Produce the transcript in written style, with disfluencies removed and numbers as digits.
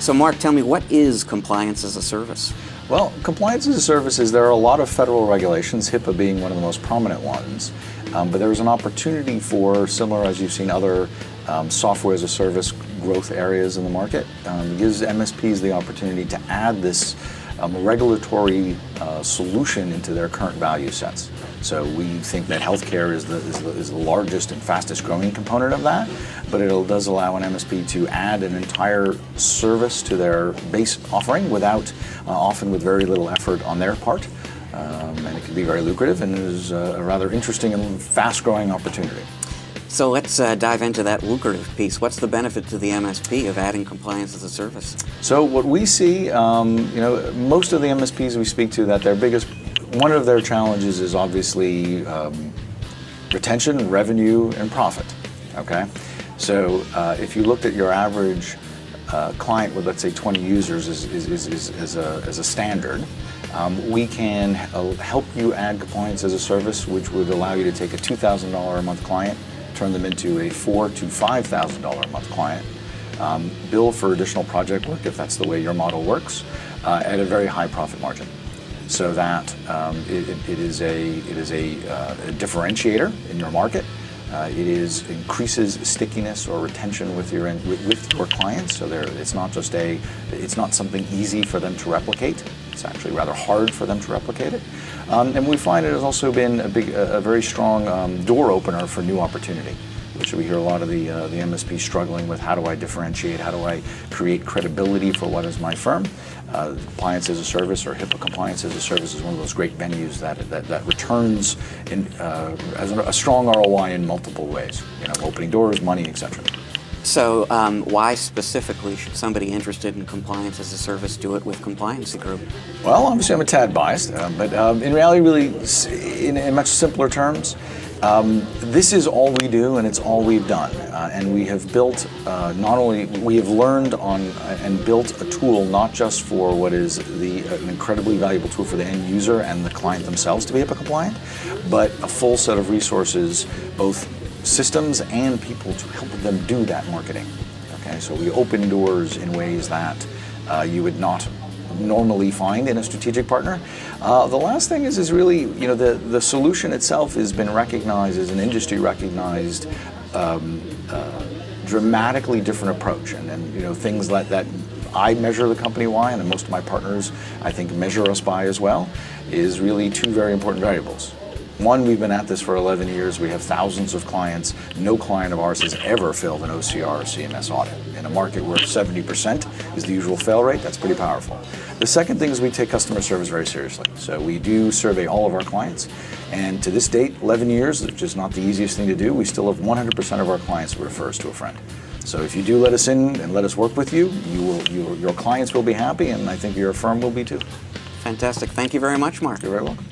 So Mark, tell me, what is compliance as a service? Well, compliance as a service is, there are a lot of federal regulations, HIPAA being one of the most prominent ones, but there is an opportunity for, similar as you've seen other software as a service growth areas in the market, gives MSPs the opportunity to add this regulatory solution into their current value sets. So we think that healthcare is the largest and fastest growing component of that, but it does allow an MSP to add an entire service to their base offering without, often with very little effort on their part, and it can be very lucrative, and it is a rather interesting and fast growing opportunity. So let's dive into that lucrative piece. What's the benefit to the MSP of adding compliance as a service? So what we see, most of the MSPs we speak to, that one of their challenges is obviously retention, revenue, and profit. Okay, so if you looked at your average client with, let's say, 20 users as a standard, we can help you add compliance as a service, which would allow you to take a $2,000 a month client, turn them into a $4,000 to $5,000 a month client, bill for additional project work if that's the way your model works, at a very high profit margin. So that it is a differentiator in your market. It increases stickiness or retention with your clients. So it's not something easy for them to replicate. It's actually rather hard for them to replicate it. And we find it has also been a very strong door opener for new opportunity, which we hear a lot of the MSP struggling with. How do I differentiate? How do I create credibility for what is my firm? Compliance as a service, or HIPAA compliance as a service, is one of those great venues that returns as a strong ROI in multiple ways. Opening doors, money, etc. So why specifically should somebody interested in compliance as a service do it with Compliancy Group? Well, obviously I'm a tad biased, but in reality, really, in much simpler terms, this is all we do, and it's all we've done. And we have built, we have learned on and built a tool not just for what is an incredibly valuable tool for the end user and the client themselves to be HIPAA compliant, but a full set of resources, both systems and people, to help them do that marketing. Okay, so we open doors in ways that you would not normally find in a strategic partner. The last thing is really, the solution itself has been recognized as an industry recognized dramatically different approach, and things like that I measure the company why, and most of my partners I think measure us by as well, is really two very important variables. One, we've been at this for 11 years. We have thousands of clients. No client of ours has ever failed an OCR or CMS audit. In a market where 70% is the usual fail rate, that's pretty powerful. The second thing is we take customer service very seriously. So we do survey all of our clients. And to this date, 11 years, which is not the easiest thing to do, we still have 100% of our clients refer us to a friend. So if you do let us in and let us work with you, your clients will be happy, and I think your firm will be too. Fantastic. Thank you very much, Mark. You're very welcome.